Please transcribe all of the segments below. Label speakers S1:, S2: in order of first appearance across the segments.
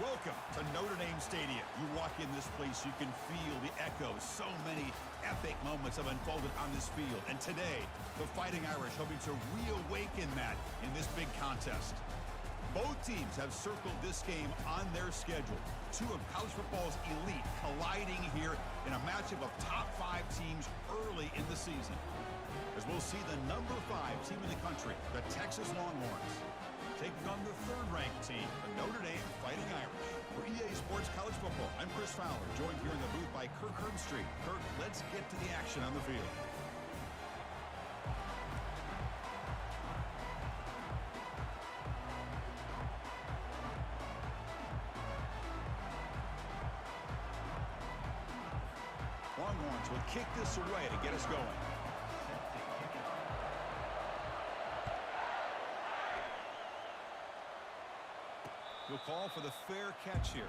S1: Welcome to Notre Dame Stadium. You walk in this place, you can feel the echoes. So many epic moments have unfolded on this field. And today, the Fighting Irish hoping to reawaken that in this big contest. Both teams have circled this game on their schedule. Two of college football's elite colliding here in a matchup of top 5 teams early in the season. As we'll see the number 5 team in the country, the Texas Longhorns, taking on the 3rd-ranked team, the Notre Dame Fighting Irish. For EA Sports College Football, I'm Chris Fowler, joined here in the booth by Kirk Herbstreit. Kirk, let's get to the action on the field. Longhorns will kick this away to get us going. He'll call for the fair catch here.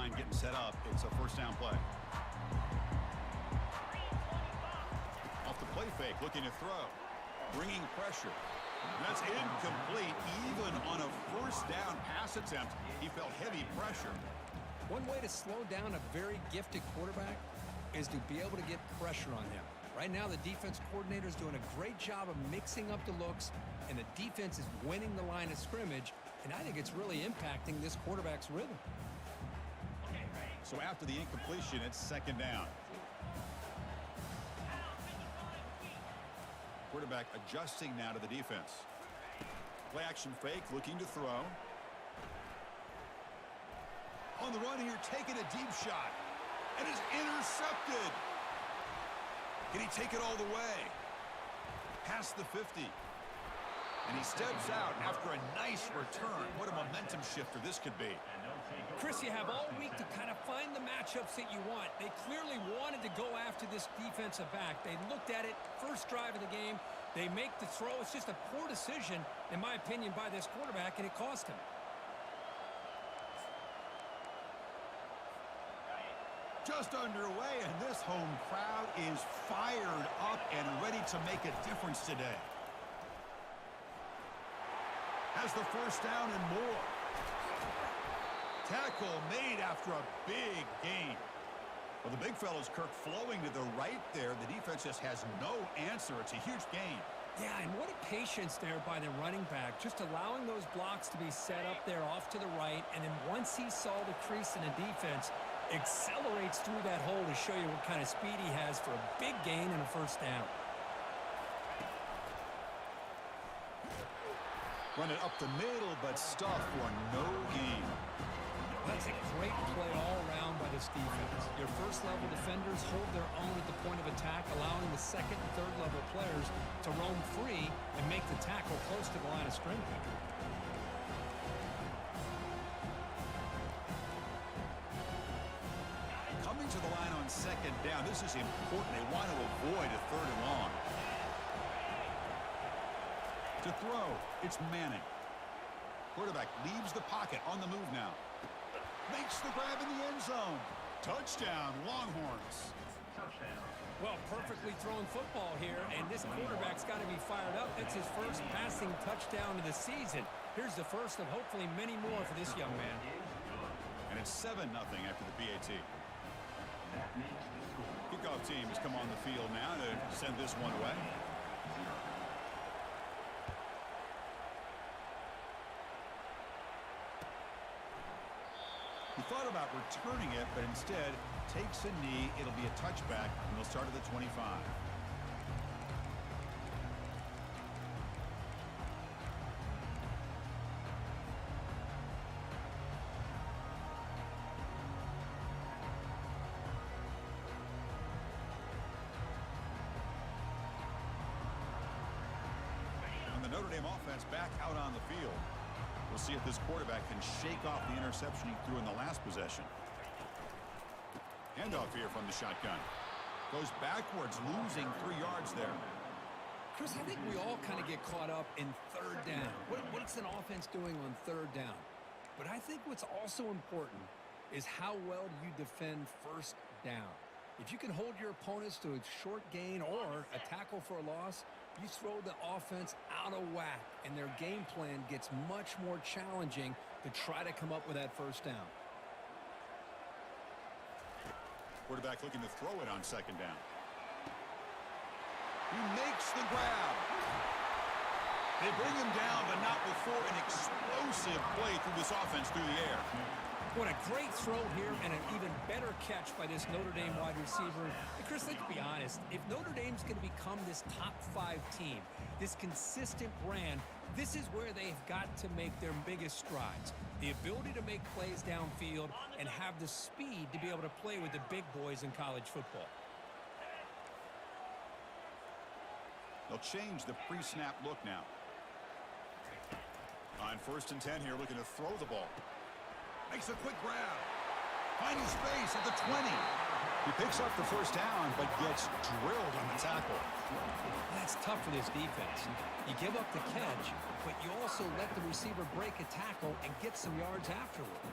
S1: line getting set up. It's a first down play. Off the play fake, looking to throw. Bringing pressure. That's incomplete. Even on a first down pass attempt, he felt heavy pressure.
S2: One way to slow down a very gifted quarterback is to be able to get pressure on him. Right now, the defense coordinator is doing a great job of mixing up the looks, and the defense is winning the line of scrimmage, and I think it's really impacting this quarterback's rhythm.
S1: So after the incompletion, it's second down. Quarterback adjusting now to the defense. Play action fake, looking to throw. On the run here, taking a deep shot. And is intercepted. Can he take it all the way? Past the 50. And he steps out after a nice return. What a momentum shifter this could be.
S2: Chris, you have all week to kind of find the matchups that you want. They clearly wanted to go after this defensive back. They looked at it, first drive of the game. They make the throw. It's just a poor decision, in my opinion, by this quarterback, and it cost him.
S1: Just underway, and this home crowd is fired up and ready to make a difference today. Has the first down and more. Tackle made after a big gain. Well, the big fellow's Kirk flowing to the right there. The defense just has no answer. It's a huge gain.
S2: Yeah, and what a patience there by the running back, just allowing those blocks to be set up there off to the right, and then once he saw the crease in the defense, accelerates through that hole to show you what kind of speed he has for a big gain and a first down.
S1: Run it up the middle, but stuff for no gain.
S2: That's a great play all around by this defense. Your first-level defenders hold their own at the point of attack, allowing the second and third-level players to roam free and make the tackle close to the line of scrimmage.
S1: Coming to the line on second down. This is important. They want to avoid a third and long. To throw, it's Manning. Quarterback leaves the pocket on the move now. Makes the grab in the end zone. Touchdown, Longhorns.
S2: Well, perfectly thrown football here, and this quarterback's got to be fired up. That's his first passing touchdown of the season. Here's the first of hopefully many more for this young man.
S1: And it's 7-0 after the PAT. Kickoff team has come on the field now to send this one away. He thought about returning it, but instead takes a knee. It'll be a touchback, and they'll start at the 25. And the Notre Dame offense back out on the field. We'll see if this quarterback can shake off the interception he threw in the last possession. Handoff here from the shotgun. Goes backwards, losing 3 yards there.
S2: Chris, I think we all kind of get caught up in third down. What's an offense doing on third down? But I think what's also important is how well you defend first down. If you can hold your opponents to a short gain or a tackle for a loss, you throw the offense out of whack, and their game plan gets much more challenging to try to come up with that first down.
S1: Quarterback looking to throw it on second down. He makes the grab. They bring him down, but not before an explosive play through this offense through the air.
S2: What a great throw here and an even better catch by this Notre Dame wide receiver. And Chris, let's be honest. If Notre Dame's going to become this top 5 team, this consistent brand, this is where they've got to make their biggest strides. The ability to make plays downfield and have the speed to be able to play with the big boys in college football.
S1: They'll change the pre-snap look now. On 1st and 10 here, looking to throw the ball. Makes a quick grab. Finding space at the 20. He picks up the first down, but gets drilled on the tackle.
S2: That's tough for this defense. You give up the catch, but you also let the receiver break a tackle and get some yards afterward.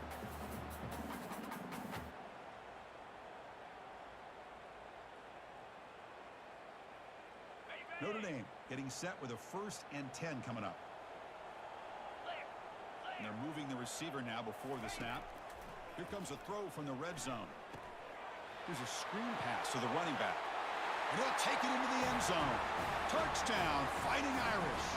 S1: Notre Dame getting set with a 1st and 10 coming up. And they're moving the receiver now before the snap. Here comes a throw from the red zone. Here's a screen pass to the running back. And he'll take it into the end zone. Touchdown, Fighting Irish.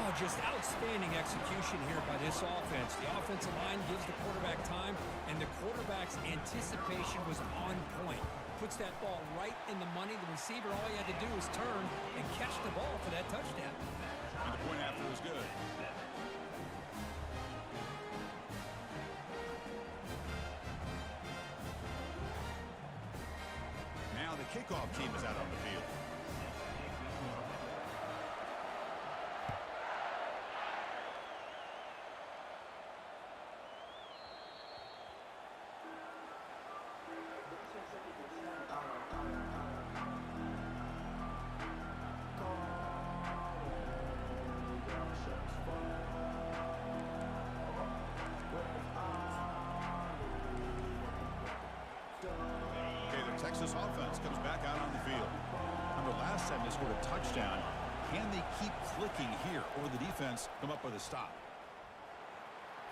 S2: Oh, just outstanding execution here by this offense. The offensive line gives the quarterback time, and the quarterback's anticipation was on point. Puts that ball right in the money. The receiver, all he had to do was turn and catch the ball for that touchdown.
S1: And the point after was good. Now the kickoff team is out on the field. Texas offense comes back out on the field. Remember, last time they scored a touchdown. Can they keep clicking here, or the defense come up with a stop?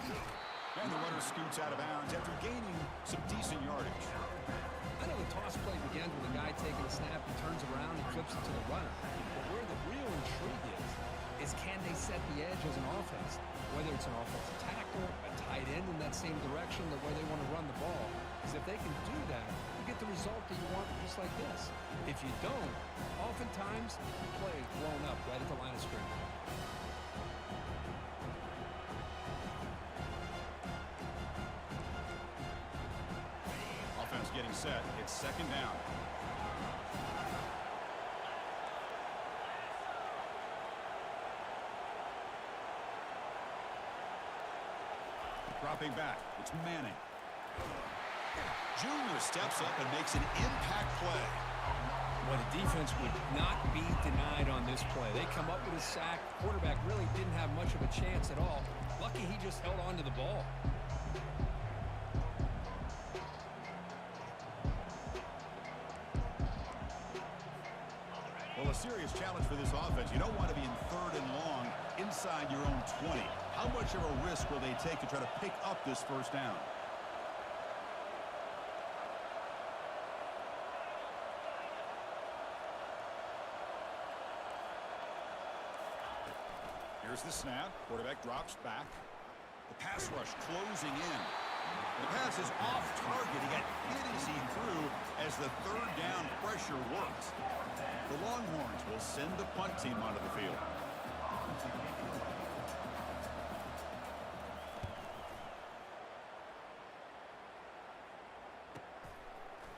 S1: And the runner scoots out of bounds after gaining some decent yardage.
S2: I know the toss play begins with a guy taking a snap and turns around and flips it to the runner. But where the real intrigue is can they set the edge as an offense? Whether it's an offensive tackle, a tight end in that same direction, that where they want to run the ball. Because if they can do that, you get the result that you want just like this. If you don't, oftentimes the play is blown up right at the line of scrimmage.
S1: Offense getting set. It's 2nd down. Dropping back. It's Manning. Junior steps up and makes an impact play.
S2: Well, the defense would not be denied on this play. They come up with a sack. Quarterback really didn't have much of a chance at all. Lucky he just held on to the ball.
S1: Well, a serious challenge for this offense. You don't want to be in 3rd and long inside your own 20. How much of a risk will they take to try to pick up this 1st down? Here's the snap. Quarterback drops back. The pass rush closing in. The pass is off target. He got hit as he threw as the 3rd down pressure worked. The Longhorns will send the punt team onto the field.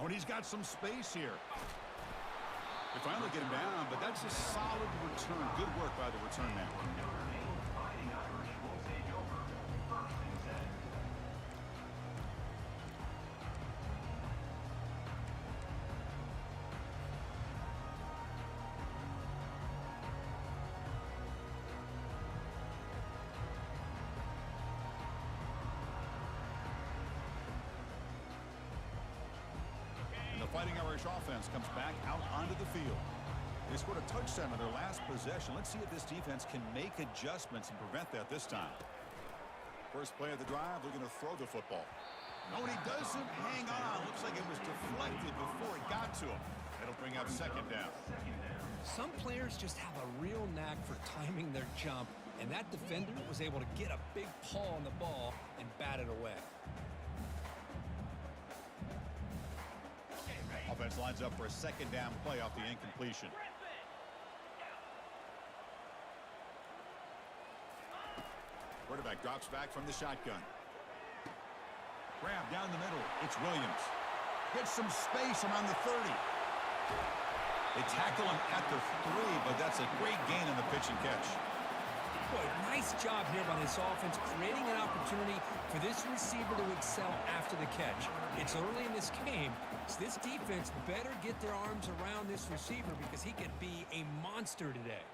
S1: Oh, and he's got some space here. They finally get him down, but that's a solid return. Good work by the return man. Fighting Irish offense comes back out onto the field. They scored a touchdown on their last possession. Let's see if this defense can make adjustments and prevent that this time. First play of the drive, they're going to throw the football. No, and he doesn't hang on. Looks like it was deflected before it got to him. That'll bring up 2nd down.
S2: Some players just have a real knack for timing their jump, and that defender was able to get a big paw on the ball and bat it away.
S1: Offense lines up for a 2nd down play off the incompletion. Quarterback drops back from the shotgun. Grab down the middle. It's Williams. Gets some space around the 30. They tackle him at the 3, but that's a great gain on the pitch and catch.
S2: Boy, nice job here by this offense, creating an opportunity for this receiver to excel after the catch. It's early in this game, so this defense better get their arms around this receiver because he could be a monster today.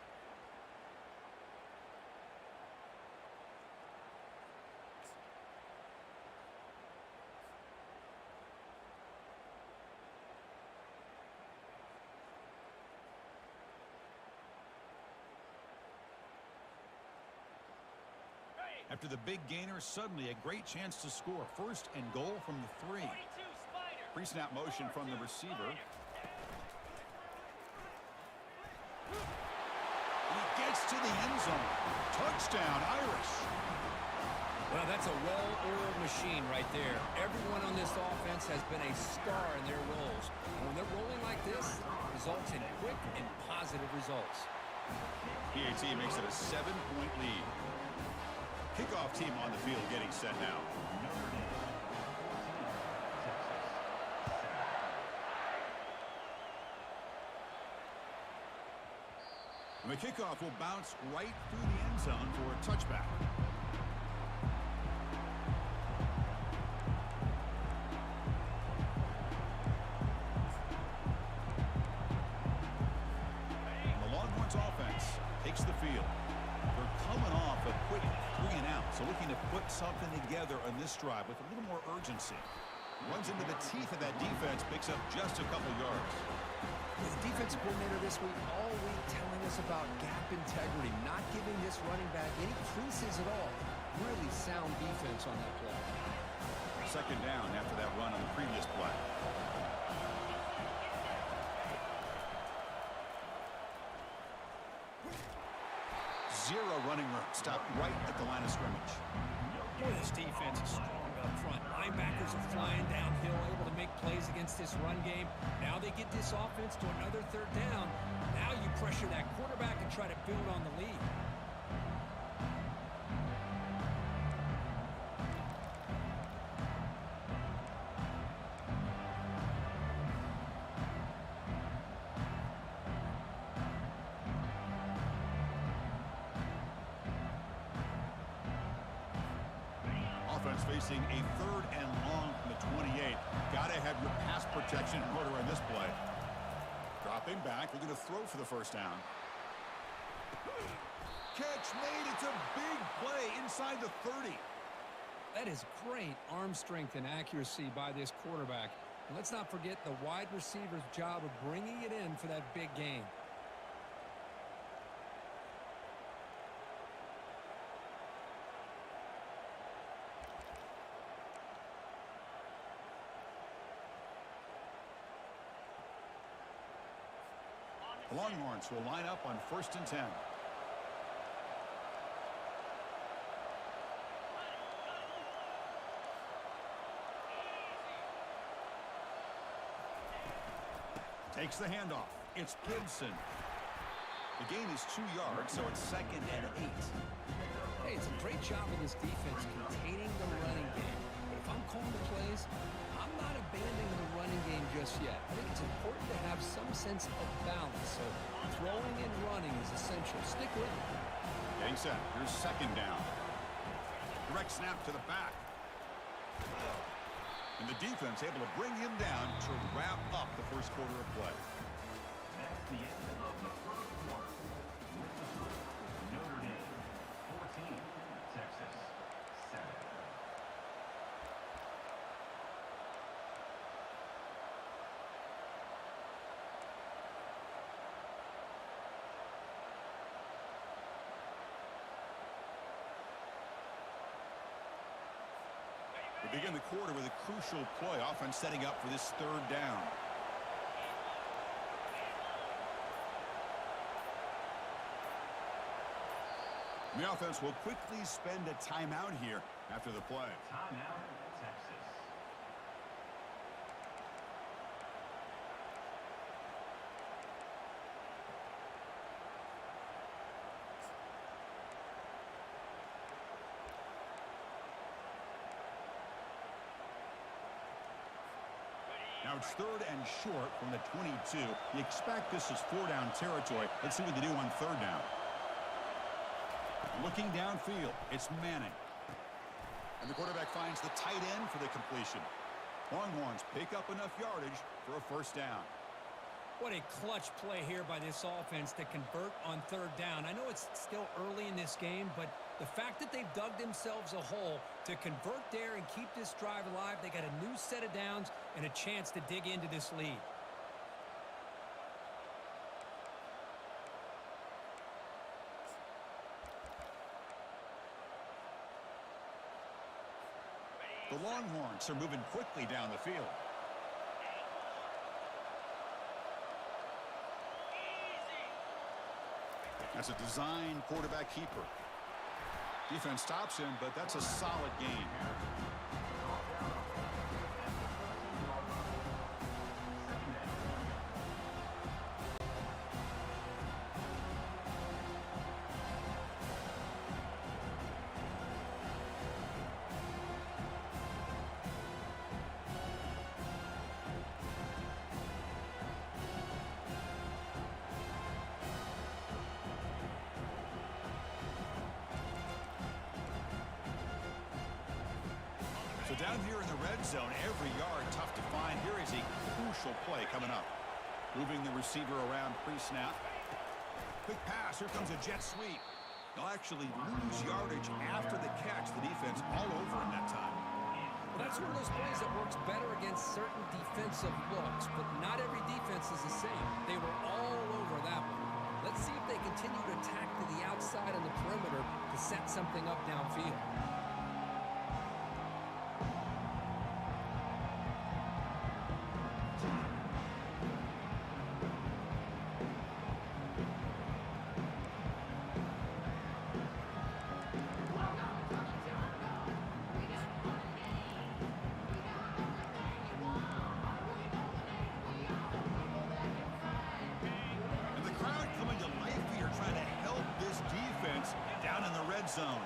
S1: After the big gainer, suddenly a great chance to score. First and goal from the 3. Pre-snap motion from the receiver. He gets to the end zone. Touchdown, Irish.
S2: Well, that's a well-oiled machine right there. Everyone on this offense has been a star in their roles. And when they're rolling like this, it results in quick and positive results.
S1: PAT makes it a 7-point lead. Kickoff team on the field getting set now. And the kickoff will bounce right through the end zone for a touchback. And the Longhorns offense takes the field. They're coming off a quick 3-and-out, so looking to put something together on this drive with a little more urgency. Runs into the teeth of that defense, picks up just a couple yards.
S2: The defensive coordinator this week all week telling us about gap integrity, not giving this running back any creases at all. Really sound defense on that play.
S1: Second down after that run on the previous play. Zero running room. Stopped right at the line of scrimmage.
S2: Boy, this defense is strong up front. Linebackers are flying downhill, able to make plays against this run game. Now they get this offense to another third down. Now you pressure that quarterback and try to build on the lead.
S1: Offense facing a 3rd and long from the 28. Gotta have your pass protection in order on this play. Dropping back, they're going to throw for the first down. Catch made. It's a big play inside the 30.
S2: That is great arm strength and accuracy by this quarterback. And let's not forget the wide receiver's job of bringing it in for that big gain.
S1: The Longhorns will line up on 1st and 10. Takes the handoff. It's Gibson. The gain is 2 yards, so it's 2nd and 8.
S2: Hey, it's a great job of this defense containing the running game. But if I'm calling the plays, I'm not abandoning the running game just yet. I think it's important to have some sense of balance. So throwing and running is essential. Stick with it.
S1: Getting set. Here's 2nd down. Direct snap to the back. And the defense able to bring him down to wrap up the first quarter of play.
S3: That's the end of the first quarter. With the score, Notre Dame 14, Texas 7.
S1: We begin the quarter with a crucial play. Offense setting up for this 3rd down. The offense will quickly spend a timeout here after the play.
S3: Timeout, Texas.
S1: Now it's 3rd and short from the 22. You expect this is 4-down territory. Let's see what they do on 3rd down. Looking downfield, it's Manning. And the quarterback finds the tight end for the completion. Longhorns pick up enough yardage for a 1st down.
S2: What a clutch play here by this offense to convert on 3rd down. I know it's still early in this game, but the fact that they've dug themselves a hole to convert there and keep this drive alive, they got a new set of downs and a chance to dig into this lead.
S1: The Longhorns are moving quickly down the field. That's a design quarterback keeper. Defense stops him, but that's a solid gain. So down here in the red zone, every yard tough to find. Here is a crucial play coming up. Moving the receiver around pre-snap. Quick pass. Here comes a jet sweep. They'll actually lose yardage after the catch. The defense all over in that time.
S2: Well, that's one of those plays that works better against certain defensive looks, but not every defense is the same. They were all over that one. Let's see if they continue to attack to the outside of the perimeter to set something up downfield.
S1: Down in the red zone.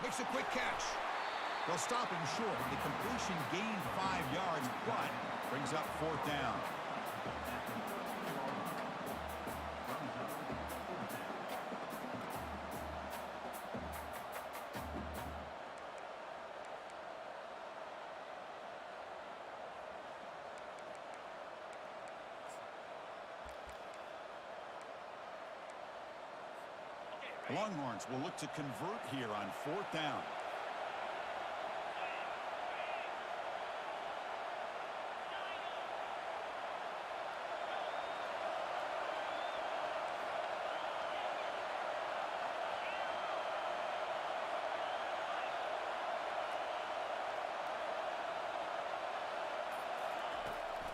S1: Makes a quick catch. They'll stop him short. The completion gained 5 yards, but brings up 4th down. The Longhorns will look to convert here on 4th down.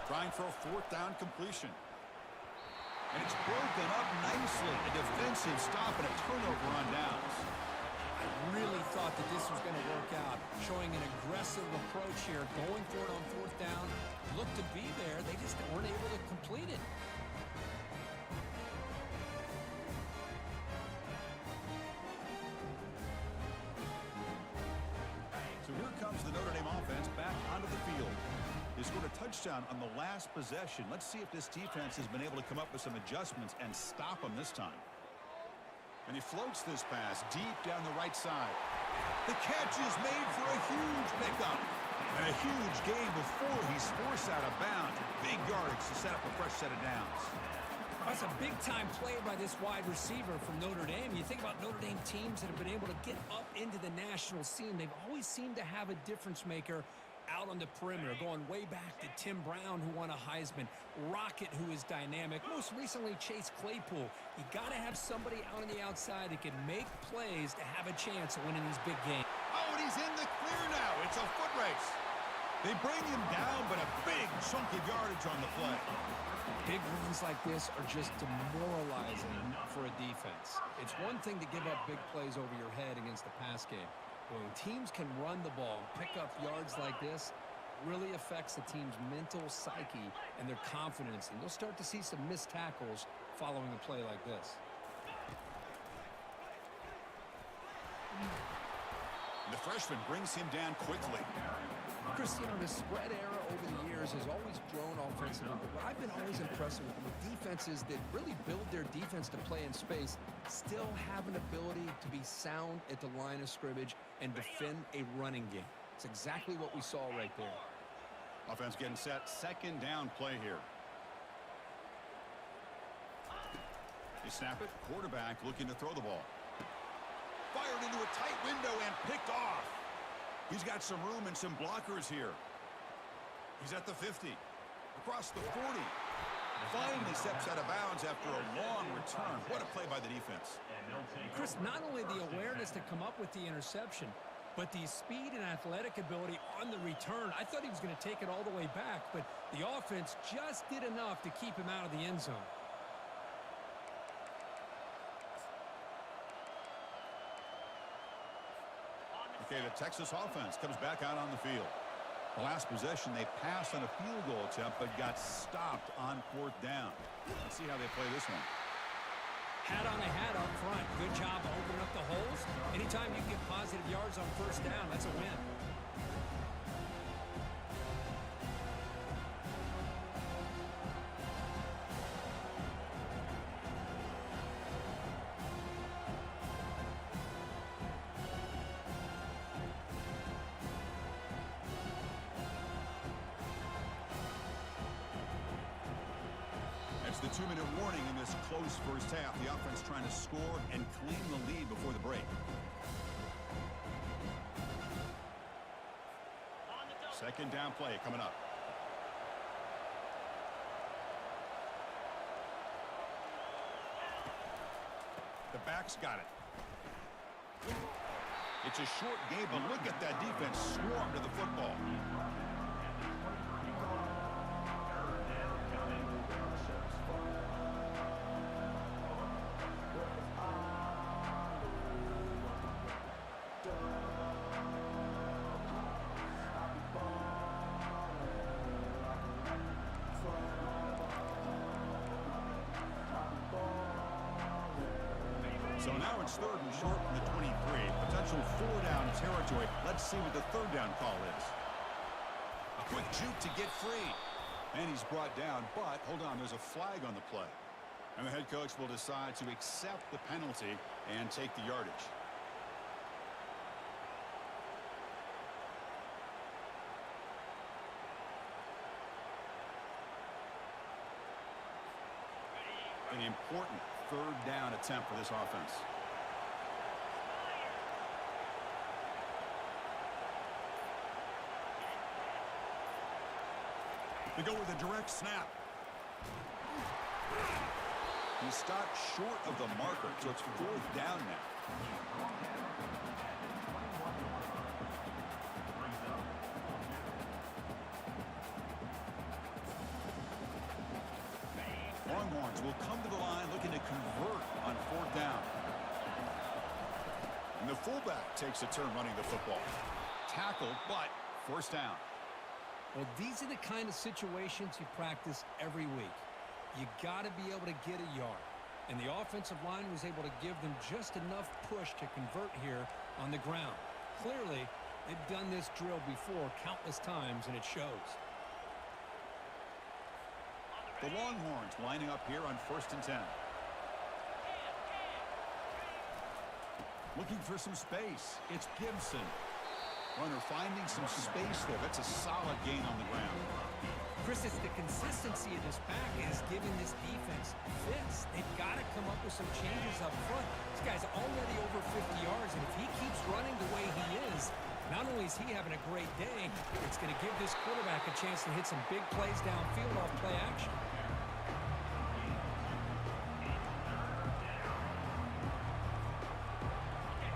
S1: Trying for a 4th down completion. And it's broken up nicely. A defensive stop and a turnover on downs.
S2: I really thought that this was going to work out. Showing an aggressive approach here. Going for it on 4th down. Looked to be there. They just weren't able to complete it.
S1: So here comes the Notre Dame offense back onto the field. They scored a touchdown on the last possession. Let's see if this defense has been able to come up with some adjustments and stop them this time. And he floats this pass deep down the right side. The catch is made for a huge pickup. And a huge gain before he's forced out of bounds. Big yardage to set up a fresh set of downs.
S2: That's a big-time play by this wide receiver from Notre Dame. You think about Notre Dame teams that have been able to get up into the national scene. They've always seemed to have a difference maker out on the perimeter, going way back to Tim Brown, who won a Heisman, Rocket, who is dynamic, most recently Chase Claypool. You got to have somebody out on the outside that can make plays to have a chance of winning these big games.
S1: Oh, and he's in the clear now. It's a foot race. They bring him down, but a big chunk of yardage on the play.
S2: Big runs like this are just demoralizing for a defense. It's one thing to give up big plays over your head against the pass game. When teams can run the ball and pick up yards like this, it really affects the team's mental psyche and their confidence. And you'll start to see some missed tackles following a play like this.
S1: The freshman brings him down quickly.
S2: Chris, you know, the spread era over the years has always grown offensively, but what I've been always impressed with defenses that really build their defense to play in space still have an ability to be sound at the line of scrimmage and defend a running game. It's exactly what we saw right there.
S1: Offense getting set. 2nd down play here. They snap it. Quarterback looking to throw the ball. Fired into a tight window and picked off. He's got some room and some blockers here. He's at the 50. Across the 40. Finally steps out of bounds after a long return. What a play by the defense.
S2: Chris, not only the awareness to come up with the interception, but the speed and athletic ability on the return. I thought he was going to take it all the way back, but the offense just did enough to keep him out of the end zone.
S1: Okay, the Texas offense comes back out on the field. The last possession, they passed on a field goal attempt, but got stopped on 4th down. Let's see how they play this one.
S2: Hat on a hat up front. Good job opening up the holes. Anytime you get positive yards on 1st down, that's a win.
S1: It's the 2-minute warning in this close first half. The offense trying to score and claim the lead before the break. Second down play coming up. The back's got it. It's a short game, but look at that defense swarm to the football. So now it's 3rd and short from the 23. Potential 4-down territory. Let's see what the 3rd down call is. A quick juke to get free. And he's brought down, but hold on, there's a flag on the play. And the head coach will decide to accept the penalty and take the yardage. An important 3rd down attempt for this offense. They go with a direct snap. He stopped short of the marker, so it's 4th down now. Longhorns will come to the line looking to convert on 4th down. And the fullback takes a turn running the football. Tackle, but 1st down.
S2: Well, these are the kind of situations you practice every week. You got to be able to get a yard. And the offensive line was able to give them just enough push to convert here on the ground. Clearly, they've done this drill before countless times, and it shows.
S1: The Longhorns lining up here on 1st and 10. Looking for some space. It's Gibson. Runner finding some space there. That's a solid gain on the ground.
S2: Chris, it's the consistency of this pack is giving this defense fits. They've got to come up with some changes up front. This guy's already over 50 yards, and if he keeps running the way he is, not only is he having a great day, it's going to give this quarterback a chance to hit some big plays downfield off play action.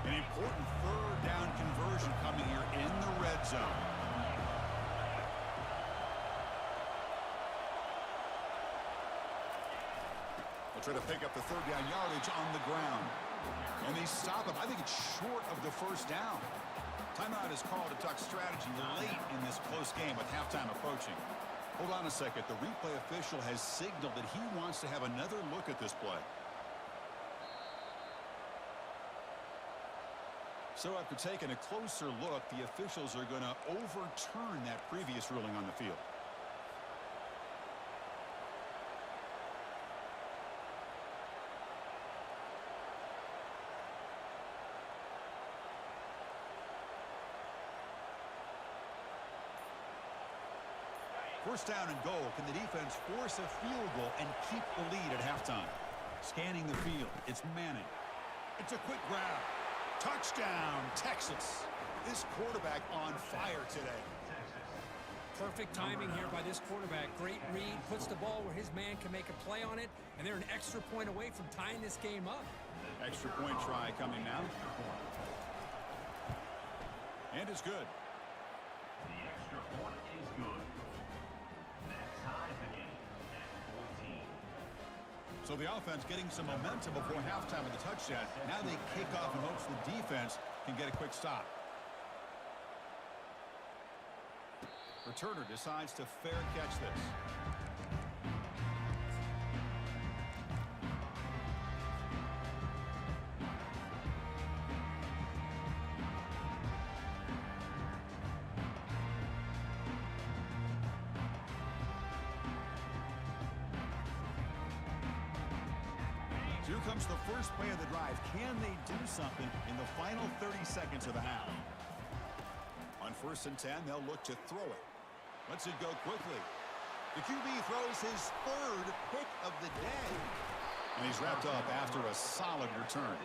S1: An important 3rd down conversion coming here in the red zone. They'll try to pick up the 3rd down yardage on the ground. And they stop him. I think it's short of the 1st down. Timeout is called to talk strategy late in this close game with halftime approaching. Hold on a second. The replay official has signaled that he wants to have another look at this play. So after taking a closer look, the officials are going to overturn that previous ruling on the field. First down and goal. Can the defense force a field goal and keep the lead at halftime? Scanning the field. It's Manning. It's a quick grab. Touchdown, Texas. This quarterback on fire today.
S2: Perfect timing here by this quarterback. Great read, puts the ball where his man can make a play on it, and they're an extra point away from tying this game up.
S1: Extra point try coming now. And it's good.
S3: The extra point is good. That ties the game at 14.
S1: So the offense getting some momentum before halftime with the touchdown. Now they kick off in hopes the defense can get a quick stop. Returner decides to fair catch this. Here comes the first play of the drive. Can they do something in the final 30 seconds of the half? On 1st and 10, they'll look to throw it. Lets it go quickly. The QB throws his 3rd pick of the day. And he's wrapped up after a solid return.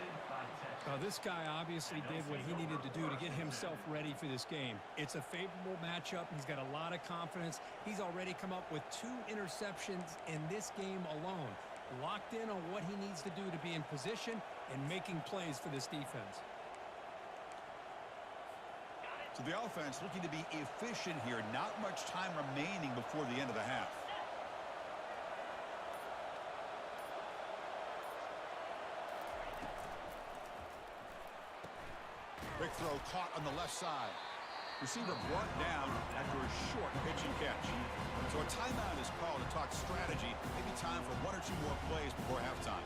S4: This guy obviously did what he needed to do to get himself ready for this game. It's a favorable matchup. He's got a lot of confidence. He's already come up with 2 interceptions in this game alone. Locked in on what he needs to do to be in position and making plays for this defense.
S1: So the offense looking to be efficient here. Not much time remaining before the end of the half. Big throw caught on the left side. Receiver brought down after a short pitch and catch. So a timeout is called to talk strategy. Maybe time for 1 or 2 more plays before halftime.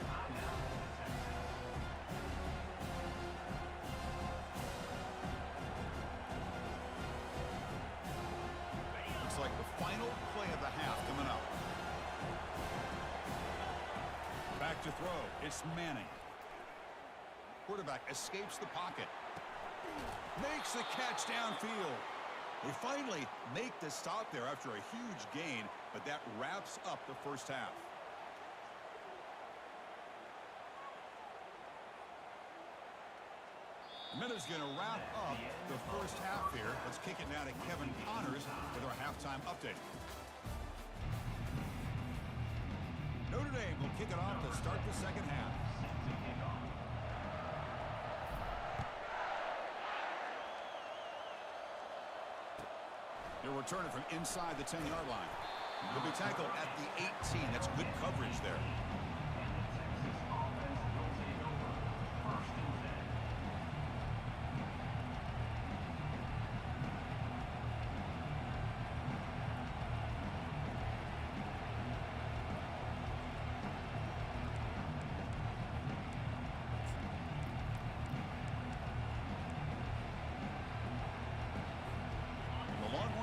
S1: Looks like the final play of the half coming up. Back to throw. It's Manning. Quarterback escapes the pocket. Makes the catch downfield. They finally make the stop there after a huge gain, but that wraps up the first half. The minute's going to wrap up the first half here. Let's kick it now to Kevin Connors with our halftime update. Notre Dame will kick it off to start the second half. They'll return it from inside the 10-yard line. He'll be tackled at the 18. That's good coverage there.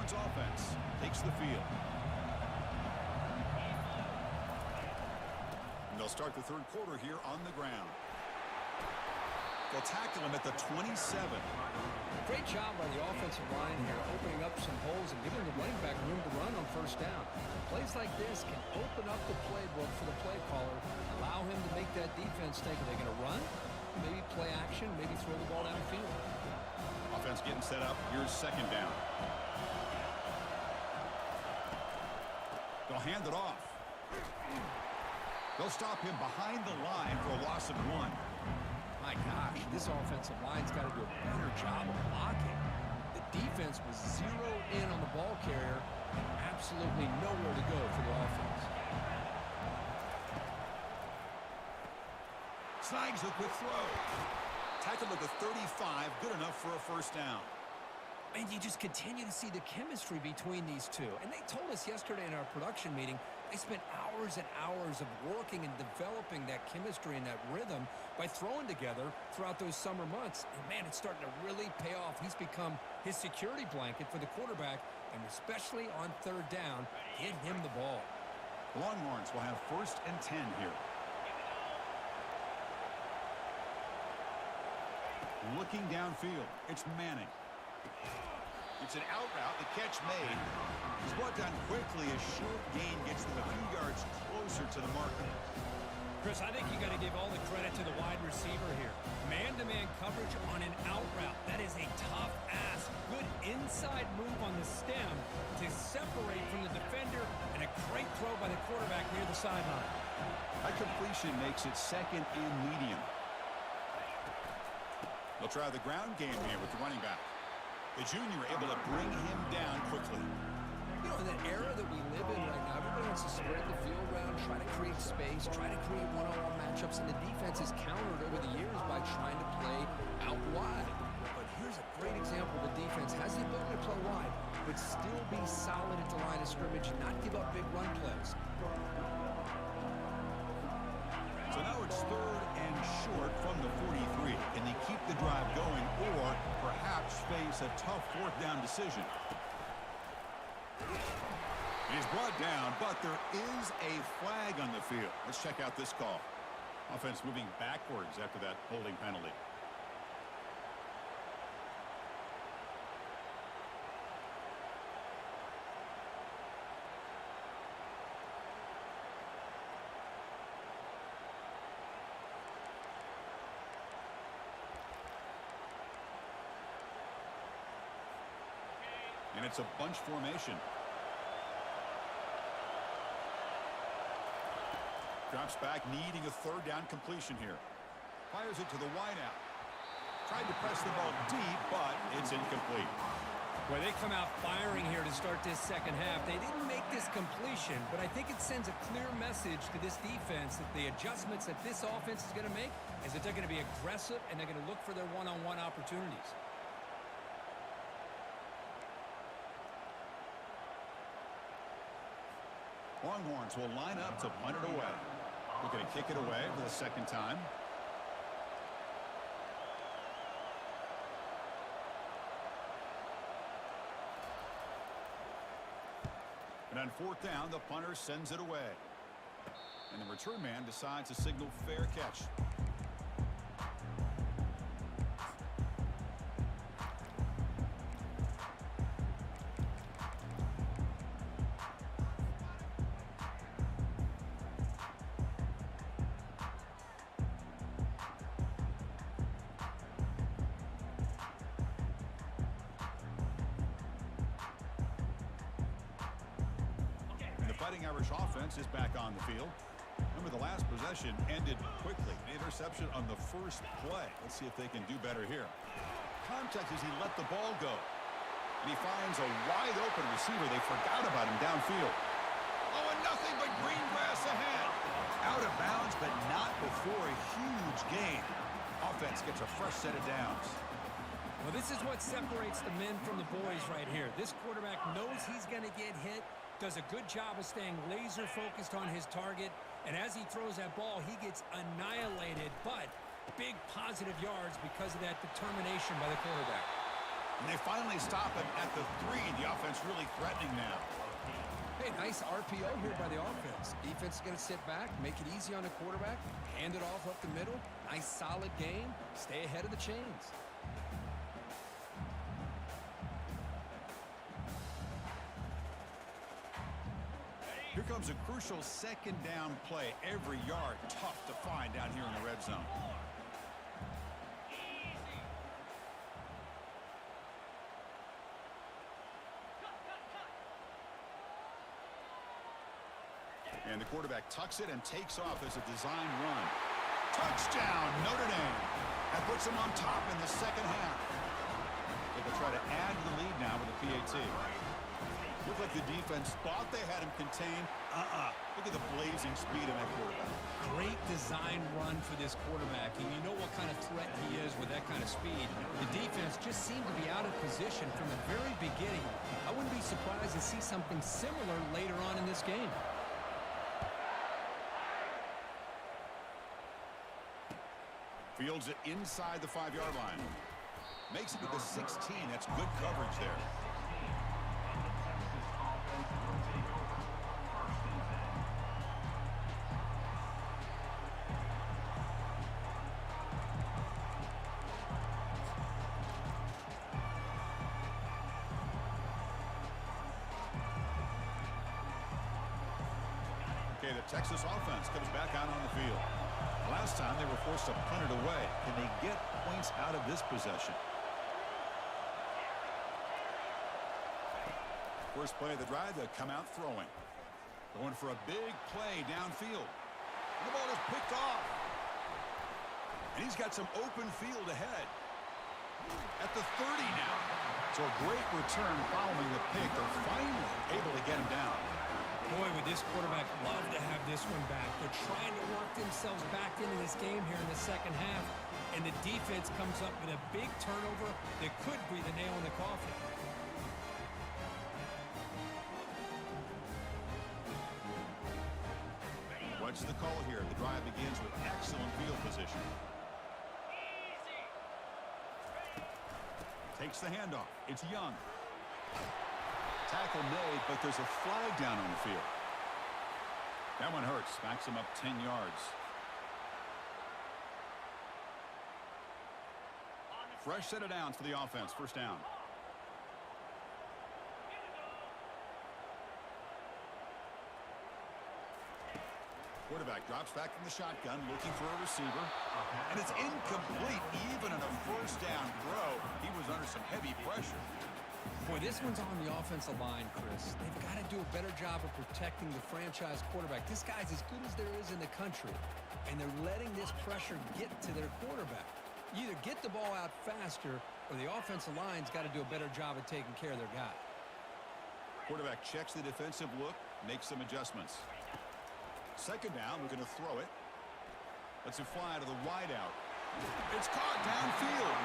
S1: Offense takes the field. And they'll start the 3rd quarter here on the ground. They'll tackle him at the 27.
S2: Great job by the offensive line here, opening up some holes and giving the running back room to run on 1st down. Plays like this can open up the playbook for the play caller, allow him to make that defense think, are they going to run? Maybe play action, maybe throw the ball downfield.
S1: Offense getting set up. Here's 2nd down. They'll hand it off. They'll stop him behind the line for a loss of 1.
S2: My gosh, this offensive line's got to do a better job of blocking. The defense was zeroed in on the ball carrier and absolutely nowhere to go for the offense.
S1: Snags a quick throw. Tackled at the 35, good enough for a 1st down.
S2: And you just continue to see the chemistry between these two. And they told us yesterday in our production meeting, they spent hours and hours of working and developing that chemistry and that rhythm by throwing together throughout those summer months. And, man, it's starting to really pay off. He's become his security blanket for the quarterback, and especially on 3rd down, get him the ball.
S1: The Longhorns will have 1st and 10 here. Looking downfield, it's Manning. It's an out route, the catch made. He's brought down quickly. A short gain gets them a few yards closer to the marker.
S4: Chris, I think you got to give all the credit to the wide receiver here. Man-to-man coverage on an out route. That is a tough ask. Good inside move on the stem to separate from the defender, and a great throw by the quarterback near the sideline.
S1: That completion makes it 2nd and medium. They'll try the ground game here with the running back. The junior able to bring him down quickly.
S2: You know, in that era that we live in right now, everybody wants to spread the field around, try to create space, try to create one-on-one matchups, and the defense has countered over the years by trying to play out wide. But here's a great example. The defense has the ability to play wide, but still be solid at the line of scrimmage, not give up big run plays.
S1: So now it's 3rd and short from the 43. Can they keep the drive going or perhaps face a tough 4th down decision? It is brought down, but there is a flag on the field. Let's check out this call. Offense moving backwards after that holding penalty. And it's a bunch formation. Drops back, needing a 3rd down completion here. Fires it to the wideout. Tried to press the ball deep, but it's incomplete.
S4: Well, they come out firing here to start this second half. They didn't make this completion, but I think it sends a clear message to this defense that the adjustments that this offense is going to make is that they're going to be aggressive and they're going to look for their one-on-one opportunities.
S1: Longhorns will line up to punt it away. Looking to kick it away for the 2nd time. And on 4th down, the punter sends it away. And the return man decides to signal fair catch. Fighting Irish offense is back on the field. Remember, the last possession ended quickly. An interception on the first play. Let's see if they can do better here. Contact as he let the ball go. And he finds a wide open receiver. They forgot about him downfield. Oh, and nothing but green grass ahead. Out of bounds, but not before a huge gain. Offense gets a fresh set of downs.
S4: Well, this is what separates the men from the boys right here. This quarterback knows he's going to get hit, does a good job of staying laser focused on his target, and as he throws that ball, he gets annihilated, but big positive yards because of that determination by the quarterback.
S1: And they finally stop him at the 3. The offense really threatening now.
S2: Hey, nice RPO here by the offense. Defense is going to sit back, make it easy on the quarterback, hand it off up the middle. Nice solid game. Stay ahead of the chains.
S1: Here comes a crucial 2nd down play. Every yard tough to find down here in the red zone. And the quarterback tucks it and takes off as a design run. Touchdown, Notre Dame. That puts them on top in the 2nd half. They will try to add to the lead now with a PAT. Looked like the defense thought they had him contained. Look at the blazing speed of that quarterback.
S4: Great design run for this quarterback, and you know what kind of threat he is with that kind of speed. The defense just seemed to be out of position from the very beginning. I wouldn't be surprised to see something similar later on in this game.
S1: Fields it inside the 5-yard line. Makes it to the 16. That's good coverage there. Okay, the Texas offense comes back out on the field. Last time they were forced to punt it away. Can they get points out of this possession? First play of the drive, they come out throwing. Going for a big play downfield. And the ball is picked off. And he's got some open field ahead. At the 30 now. So a great return following the pick. They're finally able to get him down.
S4: Boy, would this quarterback love to have this one back. They're trying to work themselves back into this game here in the second half, and the defense comes up with a big turnover that could be the nail in the coffin.
S1: What's the call here? The drive begins with excellent field position. Takes the handoff. It's Young. Tackle made, but there's a flag down on the field. That one hurts. Backs him up 10 yards. Fresh set of downs for the offense. First down. Quarterback drops back from the shotgun, looking for a receiver. And it's incomplete. Even on a first down throw, he was under some heavy pressure.
S2: Boy, this one's on the offensive line, Chris. They've got to do a better job of protecting the franchise quarterback. This guy's as good as there is in the country, and they're letting this pressure get to their quarterback. You either get the ball out faster, or the offensive line's got to do a better job of taking care of their guy.
S1: Quarterback checks the defensive look, makes some adjustments. Second down, we're going to throw it. Lets it fly to the wideout. It's caught downfield.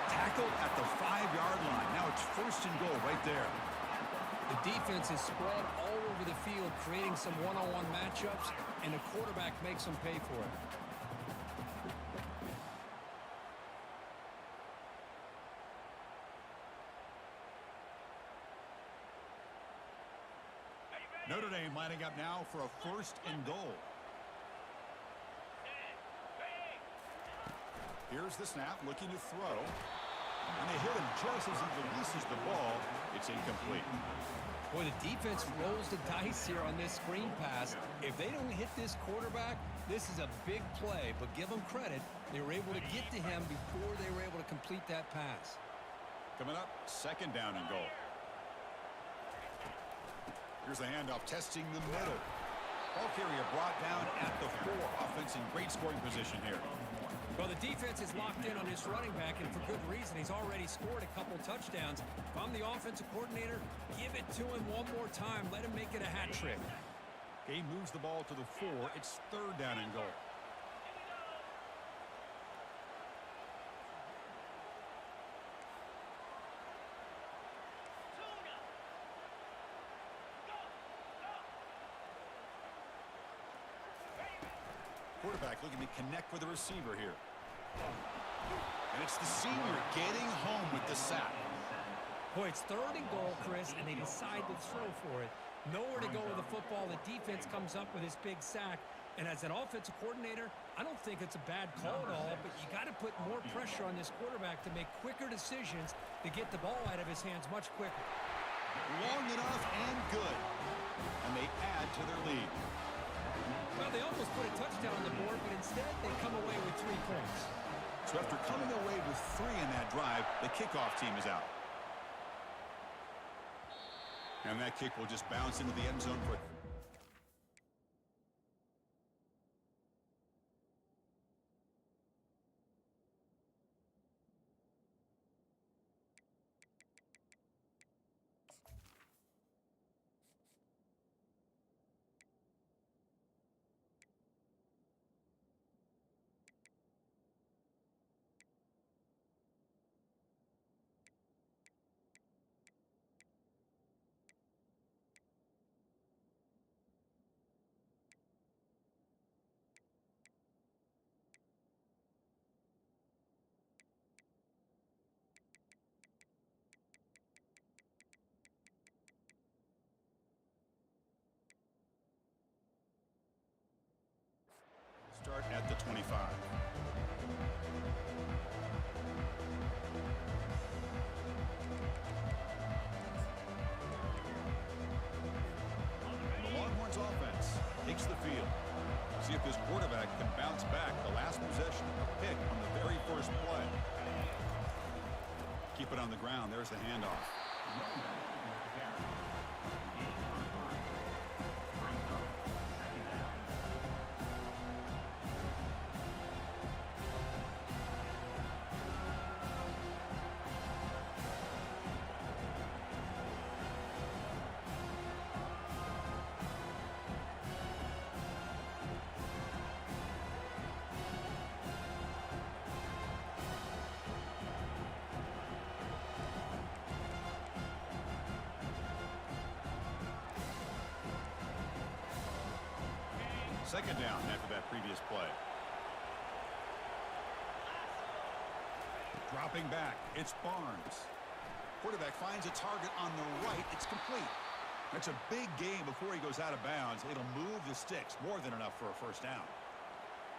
S1: Tackled at the 5-yard line. Now it's first and goal right there.
S2: The defense is spread all over the field, creating some one-on-one matchups, and the quarterback makes them pay for it.
S1: Notre Dame lining up now for a first and goal. Here's the snap, looking to throw. And they hit him just as he releases the ball. It's incomplete.
S2: Boy, the defense rolls the dice here on this screen pass. If they don't hit this quarterback, this is a big play. But give them credit. They were able to get to him before they were able to complete that pass.
S1: Coming up, second down and goal. Here's the handoff, testing the middle. Ball carrier brought down at the 4. Offense in great scoring position here.
S2: Well, the defense is locked in on this running back, and for good reason. He's already scored a couple touchdowns. If I'm the offensive coordinator, give it to him one more time. Let him make it a hat trick.
S1: He moves the ball to the 4. It's third down and goal. Quarterback looking to connect with the receiver here. And it's the senior getting home with the sack.
S2: Boy, it's third and goal, Chris, and they decide to throw for it. Nowhere to go with the football. The defense comes up with this big sack. And as an offensive coordinator, I don't think it's a bad call at all, but you got to put more pressure on this quarterback to make quicker decisions to get the ball out of his hands much quicker.
S1: Long enough and good. And they add to their lead.
S2: Well, they almost put a touchdown on the board, but instead they come away with 3 points.
S1: So after coming away with 3 in that drive, the kickoff team is out. And that kick will just bounce into the end zone for... Start at the 25. The Longhorns offense takes the field. See if this quarterback can bounce back. The last possession, a pick on the very first play. Keep it on the ground. There's the handoff. Second down after that previous play. Dropping back, it's Barnes. Quarterback finds a target on the right. It's complete. That's a big gain before he goes out of bounds. It'll move the sticks, more than enough for a first down.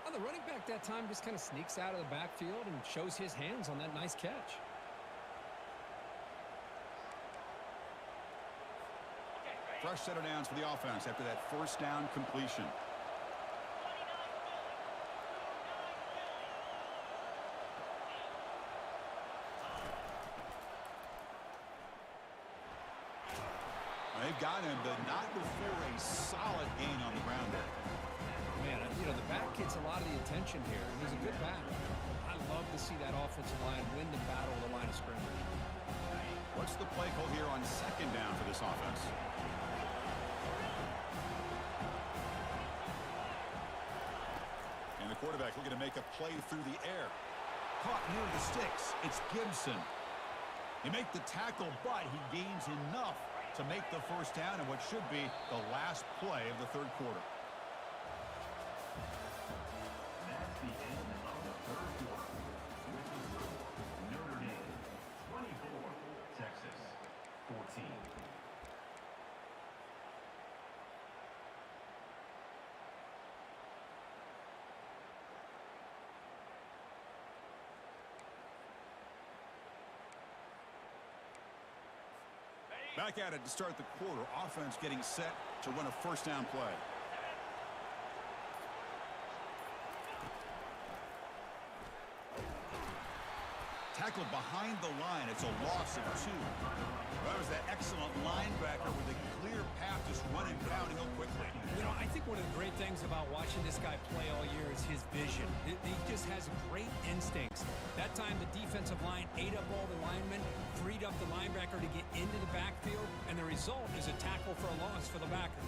S2: Well, the running back that time just kind of sneaks out of the backfield and shows his hands on that nice catch.
S1: Fresh set of downs for the offense after that first down completion. They've got him, but not before a solid gain on the ground there.
S2: Man, you know, the back gets a lot of the attention here. He's a good back. I love to see that offensive line win the battle of the line of scrimmage.
S1: What's the play call here on second down for this offense? And the quarterback looking to make a play through the air. Caught near the sticks. It's Gibson. He make the tackle, but he gains enough to make the first down in what should be the last play of the third quarter.
S3: That's the end of the third quarter. With the score, Notre Dame 24, Texas 14.
S1: Back at it to start the quarter. Offense getting set to run a first down play. Tackled behind the line. It's a loss of 2. That was that excellent linebacker with a clear path just running downhill quickly.
S2: You know, I think one of the great things about watching this guy play all year is his vision. He just has great instincts. That time the defensive line ate up all the linemen, freed up the linebacker to get into the backfield, and the result is a tackle for a loss for the backer.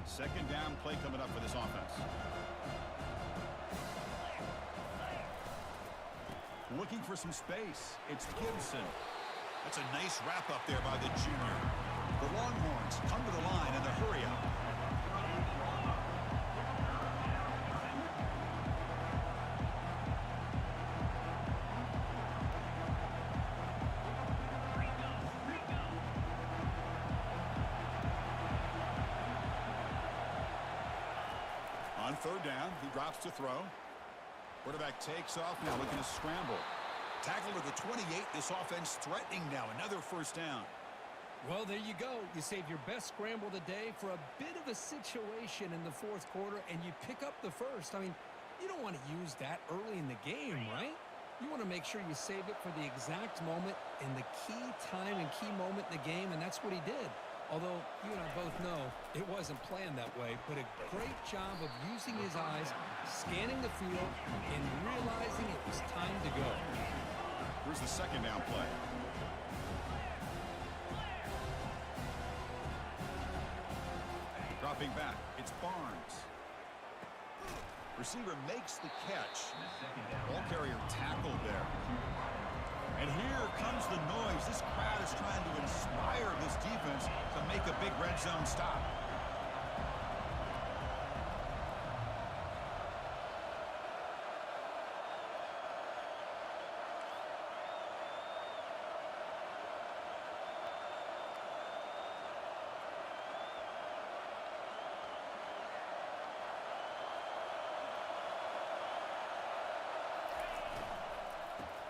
S1: Second down play coming up for this offense. Looking for some space. It's Gibson. That's a nice wrap up there by the junior. The Longhorns come to the line in the hurry up. On third down, he drops to throw. Quarterback takes off now, looking to scramble. Tackle to the 28. This offense threatening now. Another first down.
S2: Well, there you go. You save your best scramble of the day for a bit of a situation in the fourth quarter, and you pick up the first. I mean, you don't want to use that early in the game, right? You want to make sure you save it for the exact moment and the key time and key moment in the game, and that's what he did. Although you and I both know it wasn't planned that way, but a great job of using his eyes, scanning the field, and realizing it was time to go.
S1: Here's the second down play. Dropping back, it's Barnes. Receiver makes the catch. Ball carrier tackled there. And here comes the noise. This crowd is trying to inspire this defense to make a big red zone stop.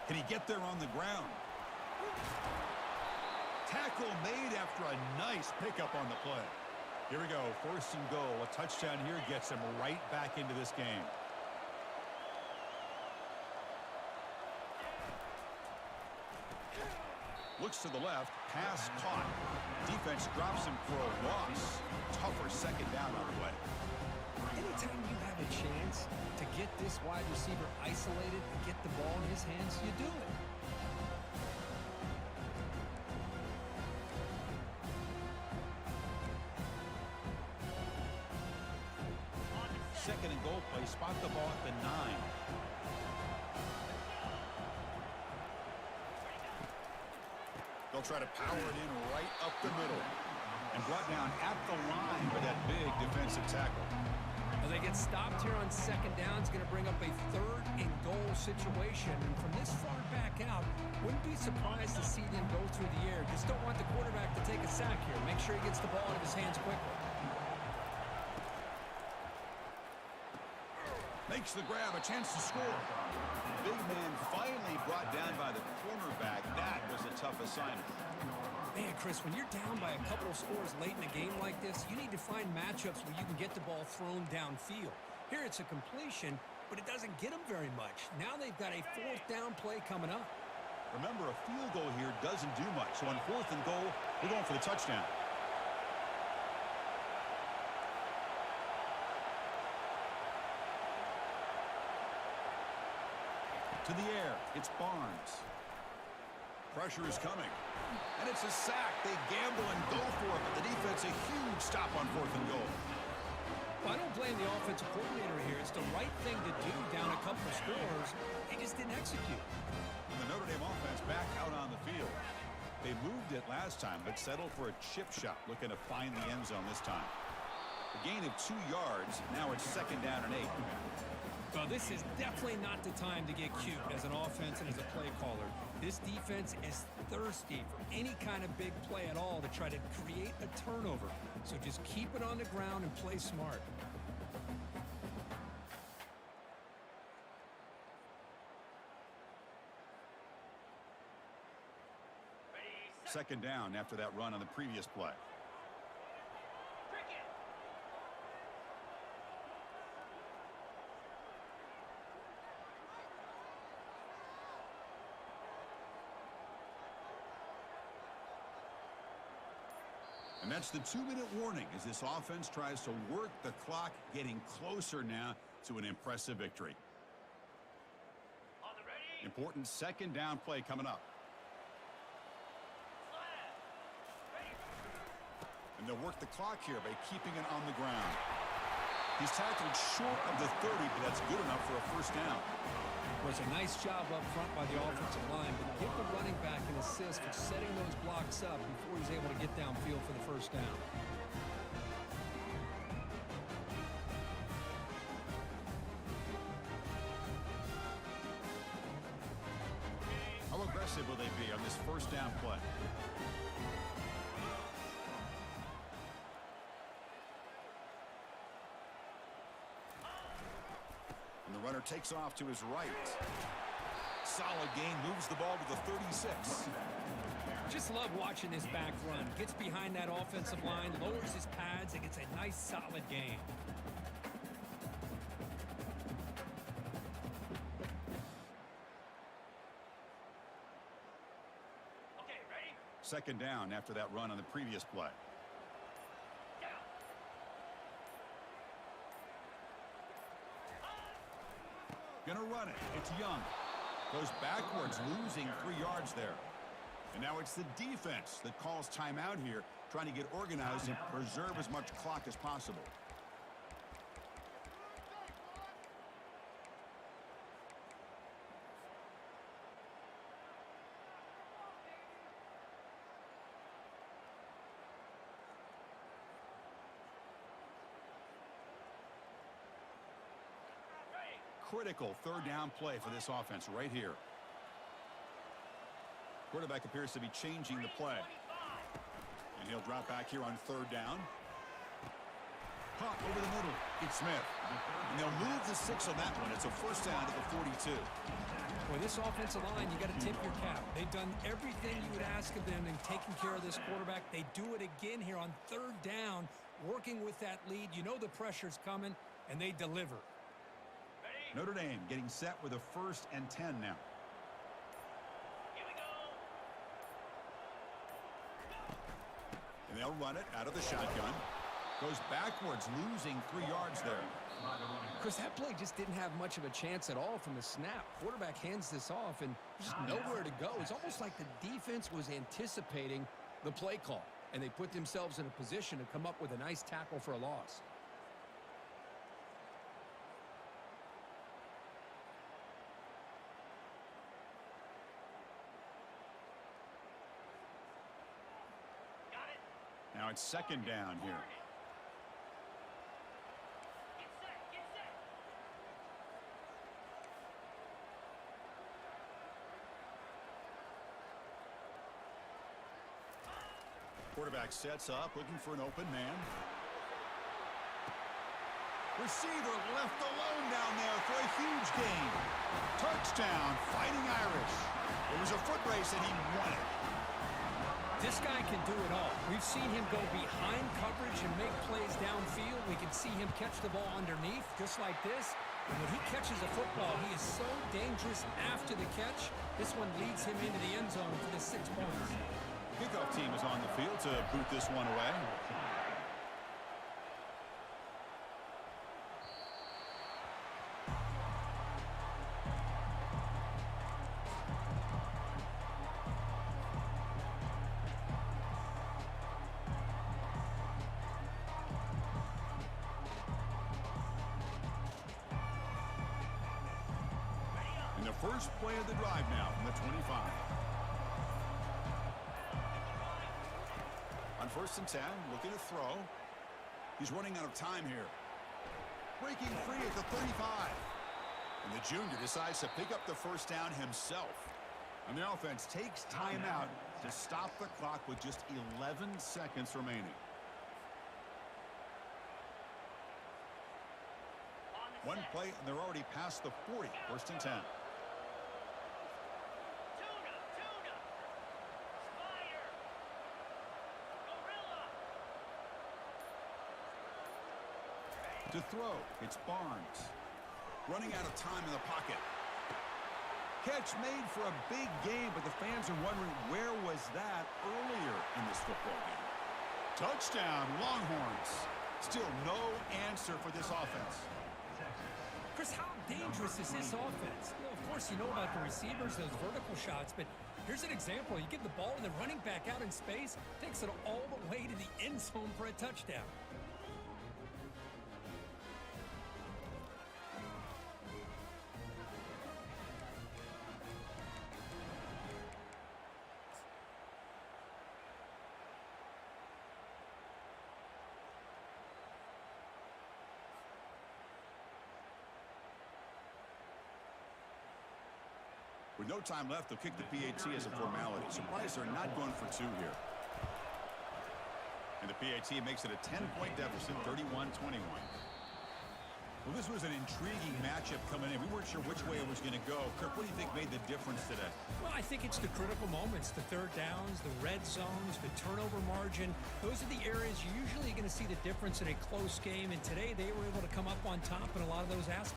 S1: Can he get there on the ground? Tackle made after a nice pickup on the play. Here we go, first and goal. A touchdown here gets him right back into this game. Looks to the left, pass caught. Defense drops him for a loss. Tougher second down on the way.
S2: Anytime you have a chance to get this wide receiver isolated and get the ball in his hands, you do it.
S1: Second and goal play, spot the ball at the 9. They'll try to power it in right up the middle. And brought down at the line by that big defensive tackle.
S2: Well, they get stopped here on second down. It's going to bring up a 3rd and goal situation. And from this far back out, wouldn't be surprised to see them go through the air. Just don't want the quarterback to take a sack here. Make sure he gets the ball out of his hands quickly.
S1: Makes the grab, a chance to score. Big man finally brought down by the cornerback. That was a tough assignment.
S2: Man, Chris, when you're down by a couple of scores late in a game like this, you need to find matchups where you can get the ball thrown downfield. Here it's a completion, but it doesn't get them very much. Now they've got a 4th down play coming up.
S1: Remember, a field goal here doesn't do much. So on 4th and goal, we're going for the touchdown. To the air, it's Barnes. Pressure is coming. And it's a sack. They gamble and go for it, but the defense a huge stop on 4th and goal.
S2: Well, I don't blame the offensive coordinator here. It's the right thing to do down a couple of scores. They just didn't execute.
S1: And the Notre Dame offense back out on the field. They moved it last time, but settled for a chip shot, looking to find the end zone this time. A gain of 2 yards. Now it's 2nd down and 8.
S2: Well, this is definitely not the time to get cute as an offense and as a play caller. This defense is thirsty for any kind of big play at all to try to create a turnover. So just keep it on the ground and play smart.
S1: Second down after that run on the previous play. And that's the 2-minute warning as this offense tries to work the clock, getting closer now to an impressive victory. Important 2nd down play coming up. And they'll work the clock here by keeping it on the ground. He's tackled short of the 30, but that's good enough for a 1st down.
S2: Well, it's a nice job up front by the offensive line, but give the running back an assist for setting those blocks up before he's able to get downfield for the 1st down.
S1: How aggressive will they be on this 1st down play? And the runner takes off to his right. Solid gain, moves the ball to the 36.
S2: Just love watching this back run. Gets behind that offensive line, lowers his pads, and gets a nice solid gain.
S3: Okay, ready?
S1: 2nd down after that run on the previous play. Gonna run it. It's Young. Goes backwards, losing 3 yards there. And now it's the defense that calls timeout here, trying to get organized and preserve as much clock as possible. Critical 3rd down play for this offense right here. Quarterback appears to be changing the play. And he'll drop back here on 3rd down. Pop over the middle. It's Smith. And they'll move the 6 on that one. It's a 1st down at the 42.
S2: Boy, this offensive line, you got to tip your cap. They've done everything you would ask of them in taking care of this quarterback. They do it again here on 3rd down, working with that lead. You know the pressure's coming, and they deliver.
S1: Notre Dame getting set with a 1st and 10 now.
S3: Here we go.
S1: And they'll run it out of the shotgun. Goes backwards, losing 3 yards there.
S2: Chris, that play just didn't have much of a chance at all from the snap. Quarterback hands this off, and just nowhere to go. It's almost like the defense was anticipating the play call, and they put themselves in a position to come up with a nice tackle for a loss.
S1: Now it's second down here. Quarterback sets up, looking for an open man. Receiver left alone down there for a huge gain. Touchdown, Fighting Irish. It was a foot race and he won it.
S4: This guy can do it all. We've seen him go behind coverage and make plays downfield. We can see him catch the ball underneath, just like this. And when he catches a football, he is so dangerous after the catch. This one leads him into the end zone for the 6 points.
S1: Kickoff team is on the field to boot this one away. And the first play of the drive now from the 25. On 1st and 10, looking to throw. He's running out of time here. Breaking free at the 35. And the junior decides to pick up the first down himself. And the offense takes time out to stop the clock with just 11 seconds remaining. One play, and they're already past the 40. 1st and 10. To throw, it's Barnes. Running out of time in the pocket. Catch made for a big game, but the fans are wondering where was that earlier in this football game. Touchdown, Longhorns. Still no answer for this offense.
S4: Chris, how dangerous is this offense? Well, of course, you know about the receivers, those vertical shots, but here's an example. You give the ball and the running back out in space, takes it all the way to the end zone for a touchdown.
S1: With no time left, they'll kick the PAT as a formality. Surprised they're not going for 2 here. And the PAT makes it a 10-point deficit, 31-21. Well, this was an intriguing matchup coming in. We weren't sure which way it was going to go. Kirk, what do you think made the difference today?
S4: Well, I think it's the critical moments, the third downs, the red zones, the turnover margin. Those are the areas you're usually going to see the difference in a close game. And today they were able to come up on top in a lot of those aspects.